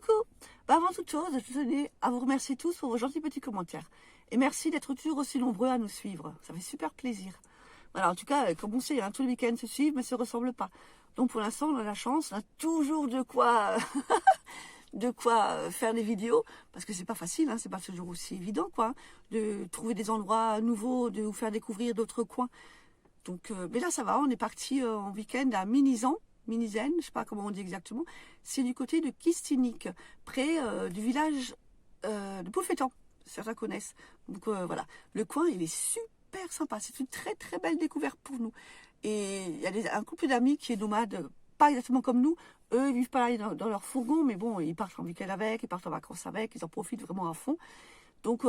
Coucou. Bah, avant toute chose, je tenais à vous remercier tous pour vos gentils petits commentaires. Et merci d'être toujours aussi nombreux à nous suivre. Ça fait super plaisir. Voilà, en tout cas, comme on sait, hein, tous les week-ends se suivent, mais ne se ressemblent pas. Donc pour l'instant, on a la chance, on a toujours de quoi, faire des vidéos, parce que c'est pas facile, hein, c'est pas toujours aussi évident, quoi, hein, de trouver des endroits nouveaux, de vous faire découvrir d'autres coins. Donc, mais là, ça va, on est parti en week-end à Minizen, je sais pas comment on dit exactement. C'est du côté de Kistinic, près du village de Poulfétan. Certains connaissent. Donc voilà, le coin, il est super sympa. C'est une très très belle découverte pour nous. Et il y a un couple d'amis qui est nomade, pas exactement comme nous. Eux, ils vivent pas là dans leur fourgon, mais bon, ils partent en week-end avec, ils partent en vacances avec, ils en profitent vraiment à fond. Donc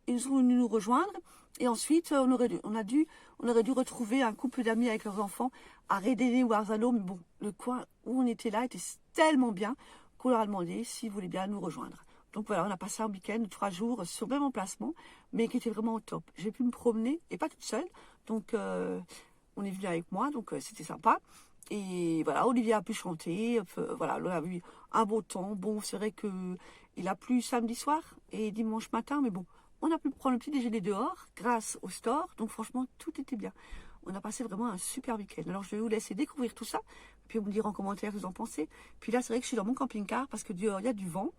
ils sont venus nous rejoindre. Et ensuite, on aurait dû retrouver un couple d'amis avec leurs enfants à Redene ou Arzano. Mais bon, le coin où on était là était tellement bien qu'on leur a demandé s'ils voulaient bien nous rejoindre. Donc voilà, on a passé un week-end de 3 jours sur le même emplacement, mais qui était vraiment au top. J'ai pu me promener, et pas toute seule. Donc on est venu avec moi, donc c'était sympa. Et voilà, Olivier a pu chanter. Voilà, on a eu un beau temps. Bon, c'est vrai qu'il a plu samedi soir et dimanche matin, mais bon, on a pu prendre le petit déjeuner dehors grâce au store. Donc franchement, tout était bien. On a passé vraiment un super week-end. Alors je vais vous laisser découvrir tout ça, puis vous me dire en commentaire ce que vous en pensez. Puis là, c'est vrai que je suis dans mon camping-car parce que dehors, il y a du vent.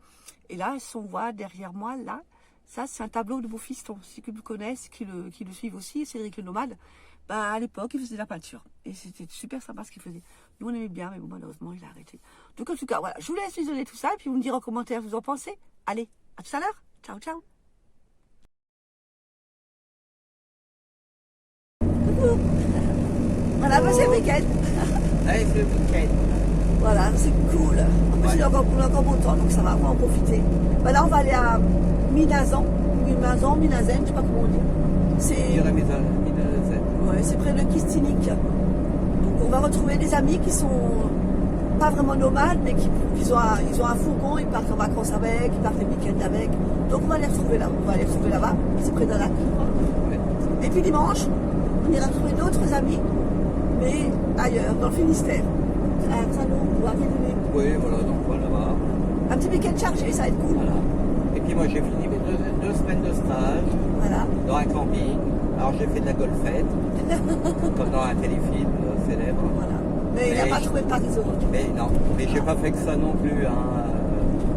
Et là, si on voit derrière moi, là, ça, c'est un tableau de Beau-Fiston. Ceux qui le connaissent, qui le suivent aussi, Cédric le Nomade. Bah, à l'époque, il faisait de la peinture. Et c'était super sympa ce qu'il faisait. Nous, on aimait bien, mais bon, malheureusement, il a arrêté. Donc, en tout cas, voilà, je vous laisse visualiser tout ça, et puis vous me dire en commentaire ce que vous en pensez. Allez, à tout à l'heure. Ciao, ciao. Coucou. Voilà, bah, c'est le week-end. Allez, c'est le week-end. Voilà, c'est cool. En plus, il est encore beau temps, donc ça va, on va en profiter. Bah, là, on va aller à Minazen, je sais pas comment on dit. C'est ouais, c'est près de Kistinic. Donc on va retrouver des amis qui sont pas vraiment nomades, mais ils ont un fourgon, ils partent en vacances avec, ils partent les week-ends avec. Donc on va les retrouver là, là-bas, c'est près d'un lac. Et puis dimanche, on ira retrouver d'autres amis, mais ailleurs, dans le Finistère. À Arzano ou à Redene. Oui, voilà, donc voilà là-bas. Un petit week-end chargé, ça va être cool. Voilà. Et puis moi j'ai fini mes deux semaines de stage dans un camping. Alors j'ai fait de la golfette, comme dans un téléfilm célèbre. Voilà. Mais il n'a pas trouvé le Parisot. Mais non, mais j'ai pas fait que ça non plus. Hein.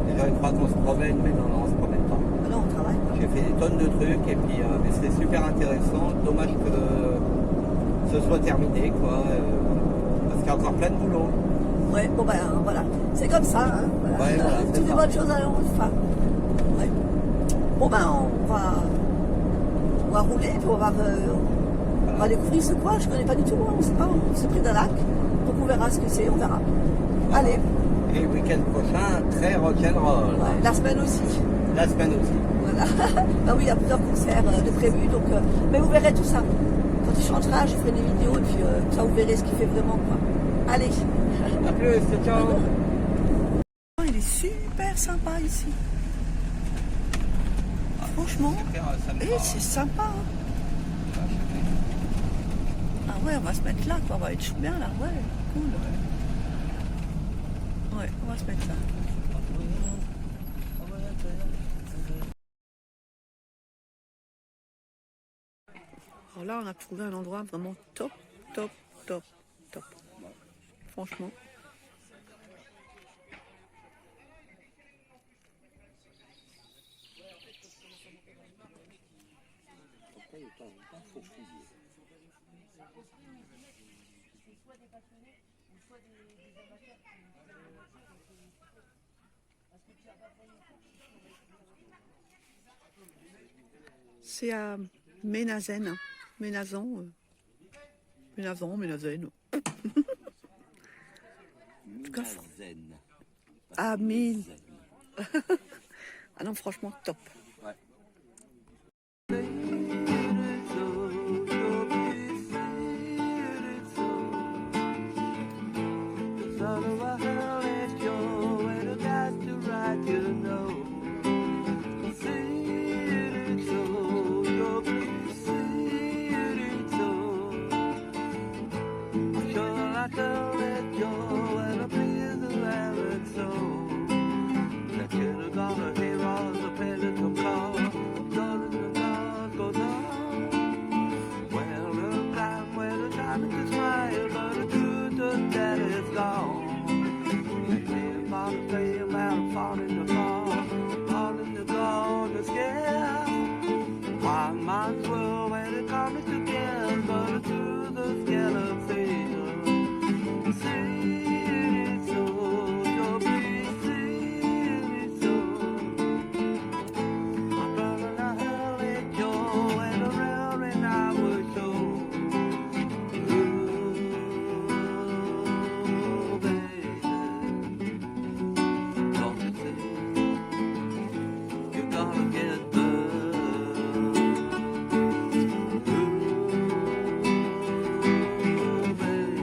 Les gens croient qu'on se promène, mais non, on se promène pas. Non, on travaille. J'ai fait des tonnes de trucs et puis mais c'était super intéressant. Dommage que ce soit terminé, quoi. Parce qu'il y a encore plein de boulot. Ouais, bon ben voilà, c'est comme ça, hein. Voilà. Ouais, voilà, toutes les bonnes choses à enfin. Ouais. Bon ben on va rouler, puis on va découvrir ce coin, je connais pas du tout, hein, on sait pas, c'est près d'un lac, donc on verra ce que c'est, on verra. Voilà. Allez. Et le week-end prochain, très rock'n'roll. Ouais, la semaine aussi. La semaine aussi. Voilà. Ben oui, il y a plusieurs concerts de prévus, donc mais vous verrez tout ça. Quand il chantera, je ferai des vidéos et puis ça vous verrez ce qu'il fait vraiment, quoi. Allez. A plus, ciao. Il est super sympa ici. Franchement, c'est sympa. Hein. Ah ouais, on va se mettre là, quoi. On va être bien là. Ouais, cool. Ouais, on va se mettre là. Alors là, on a trouvé un endroit vraiment top. Franchement. C'est à Minazen. Minazen. En tout cas, ah, 1000. Ah non, franchement, top. Ouais. gonna play about a fall in the garden, yeah. One man's world when it comes together through the scallop field. Sing it so, so please sing it so. My brother and I held it Joe and around and I was so. Ooh, baby, don't you see? You're gonna get burned. Ooh, baby,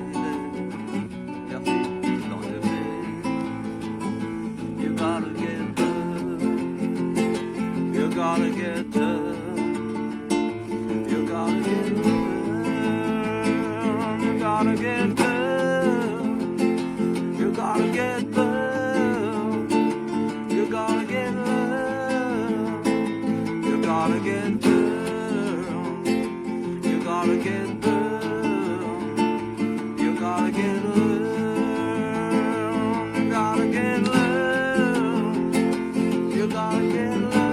don't you see? You're gonna get burned. You're gonna get burned. You're gonna get burned. You're gonna get burned. You're gonna get burned. You're gonna get burned. You're gonna get burned. You're gonna get burned. You're gonna get burned. You're gonna get burned. You're gonna get burned.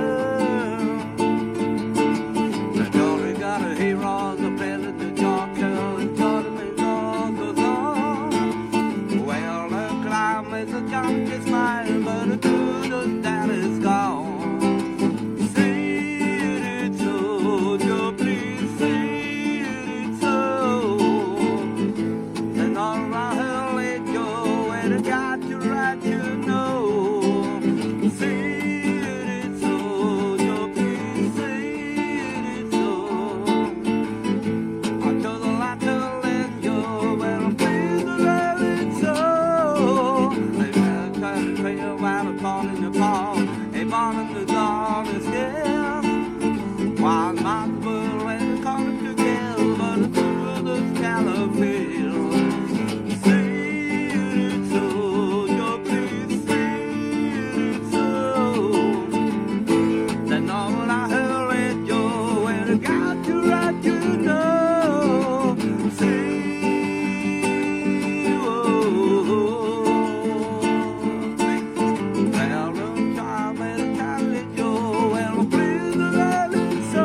I only got a hero, the better the darker, and Jordan and all goes on. Well, the climate is a junkie smile, but the truth that is gone. Sing it so, so please sing it so. And all around her let go, and I got you right, you know. Sing it so, so please sing it so. I chose a lot to let go, but I'm pleased to let it so. They better try to play a while upon in the fall, a ball in the darkness, yeah. Wild man's world when it's coming together, but through the scallop field. Sing it so, so please sing it so. Then all I heard let go, and I got you right, you know. Sing, oh, well, no time, and I can't let go, and I'm pleased to let it so.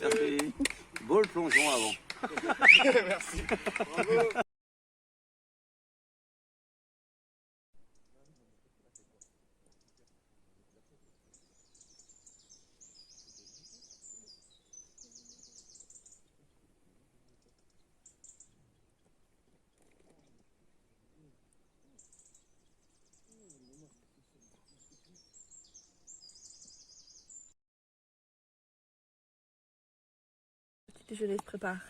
Merci. Beau le plongeon avant. Merci. Petit déjeuner se prépare.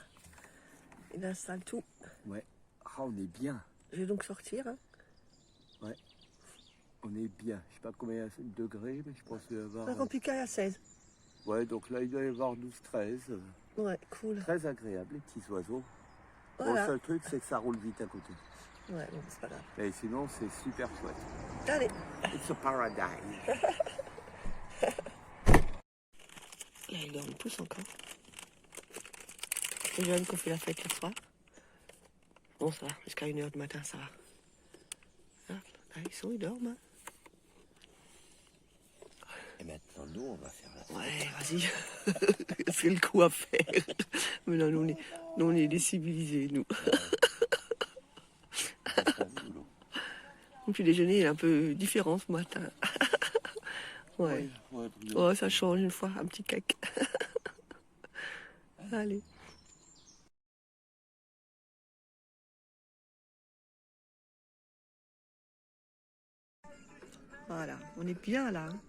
Il installe tout. Ouais. Ah, on est bien. Je vais donc sortir. Hein. Ouais. On est bien. Je sais pas combien de degrés, mais je pense qu'il va y avoir. 50 picailles à 16. Ouais, donc là, il doit y avoir 12-13. Ouais, cool. Très agréable, les petits oiseaux. Bon, Voilà. le seul truc, c'est que ça roule vite à côté. Ouais, bon, c'est pas grave. Et sinon, c'est super chouette. Allez. It's a paradise. Là, ils dorment tous encore. Les jeunes qui ont fait la fête hier soir. Bon, ça va. Jusqu'à 1h du matin, ça va. Là, ils dorment. Hein. Et maintenant, nous, on va faire la fête. Ouais, vas-y. C'est le coup à faire. Mais là, nous, on est des civilisés, nous. Et puis, le déjeuner est un peu différent ce matin. Ouais. Ouais, ça change une fois, un petit cake. Allez. Voilà, on est bien là. Hein.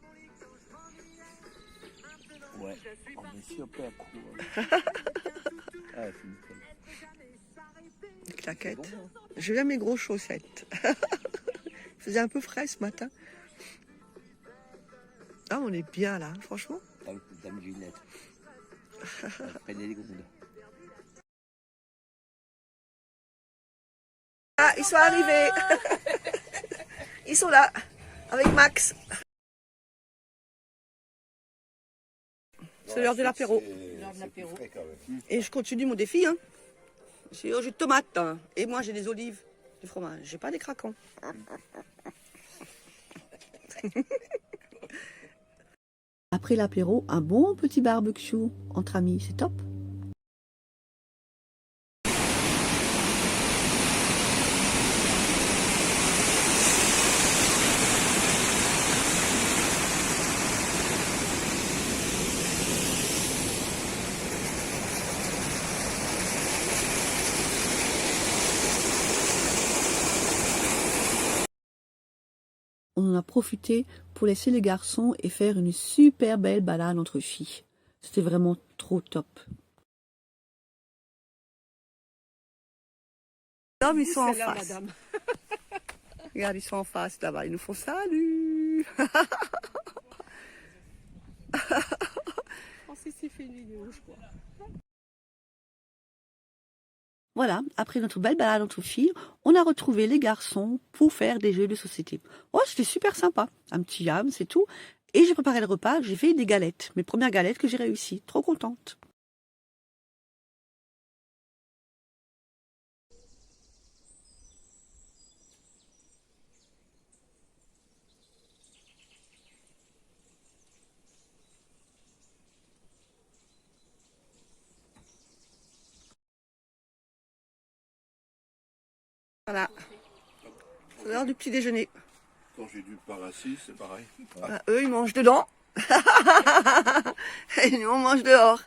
Ouais, on est super cool. Ah, c'est nickel. Des claquettes. Je viens mes grosses chaussettes. Il faisait un peu frais ce matin. Ah, on est bien là, franchement. Dame Ginette. Prenez les gondes. Ah, ils sont arrivés. Ils sont là, avec Max. C'est l'heure de l'apéro. Et je continue mon défi. Hein. J'ai jus de tomate. Hein. Et moi, j'ai des olives, du fromage. J'ai pas des craquants. Après l'apéro, un bon petit barbecue entre amis, c'est top. On en a profité pour laisser les garçons et faire une super belle balade entre filles. C'était vraiment trop top. Non, mais ils sont en face. Regarde, ils sont en face là-bas. Ils nous font salut. Voilà, après notre belle balade entre filles, on a retrouvé les garçons pour faire des jeux de société. Oh, c'était super sympa. Un petit yam, c'est tout. Et j'ai préparé le repas, j'ai fait des galettes. Mes premières galettes que j'ai réussi. Trop contente. Voilà. C'est l'heure du petit déjeuner. Quand j'ai du paracis, c'est pareil. Ah, eux, ils mangent dedans. Et nous, on mange dehors.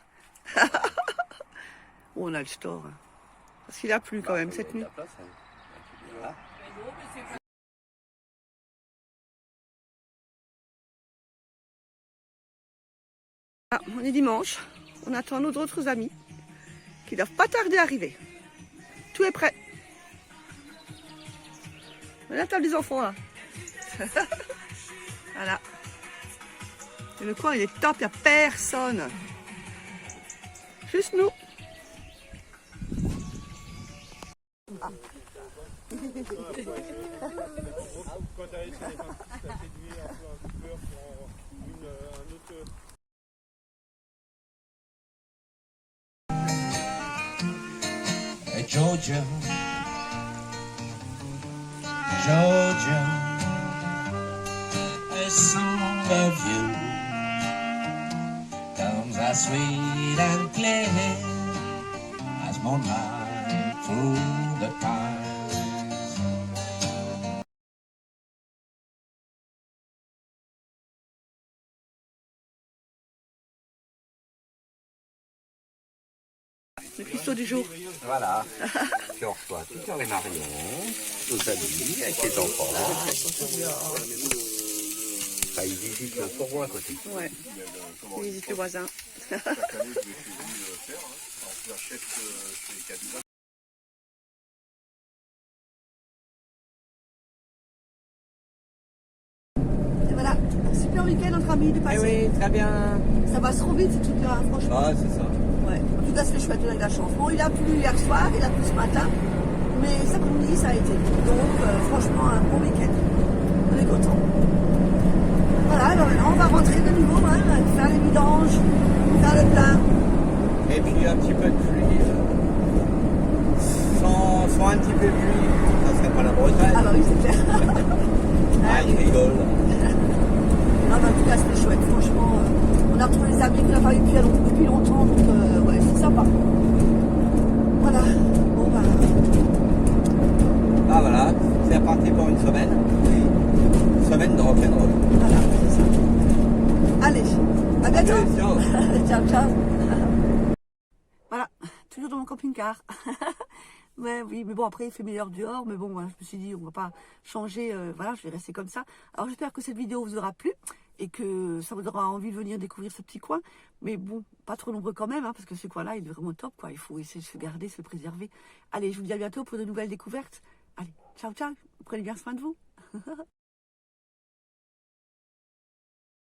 Oh, on a le store. Parce qu'il a plu quand même cette nuit. Ah, on est dimanche. On attend nos autres amis qui ne doivent pas tarder à arriver. Tout est prêt. On est à la table des enfants là. Voilà. Et le coin il est top, il n'y a personne. Juste nous. Ah. Hey Georgia, Georgia, a song of you comes as sweet and clear as moonlight through the pines. Le cuistot du jour. Voilà. Puis on reçoit Peter et Marion, nos amis, avec les enfants. Enfin, ils visitent le fourgon à côté. Ouais. On visite le voisin. Chaque année, je l'ai fait faire. Alors, je l'achète chez Cadillac. Et voilà, super week-end entre amis du passé. Eh oui, très bien. Ça va trop vite ces trucs-là, franchement. Ah, c'est ça. Ouais. En tout cas, c'est chouette, on a eu de la chance. Bon, il a plu hier soir, il a plu ce matin, mais cet après-midi, ça a été. Donc, franchement, un bon week-end. On est contents. Voilà, alors maintenant, on va rentrer de nouveau, hein, faire les vidanges, faire le plein. Et puis un petit peu de pluie. Sans un petit peu de pluie, ça serait pas la Bretagne. Ah bah oui, c'est clair. Ah, il rigole. Non, mais en tout cas, c'était chouette, franchement. On a retrouvé les amis qu'on n'a pas eu depuis longtemps, donc ouais, c'est sympa. Voilà. Bon, bah. Ah voilà, c'est reparti pour une semaine. Une semaine de rock'n'roll. Voilà, c'est ça. Allez, à bientôt. Allez, ciao. Ciao, ciao. Voilà, toujours dans mon camping-car. Ouais, oui, mais bon, après, il fait meilleur dehors. Mais bon, voilà, je me suis dit, on va pas changer. Voilà, je vais rester comme ça. Alors, j'espère que cette vidéo vous aura plu. et que ça vous donnera envie de venir découvrir ce petit coin. Mais bon, pas trop nombreux quand même, hein, parce que ce coin-là, il est vraiment top, quoi. Il faut essayer de se garder, se préserver. Allez, je vous dis à bientôt pour de nouvelles découvertes. Allez, ciao, ciao. Prenez bien soin de vous.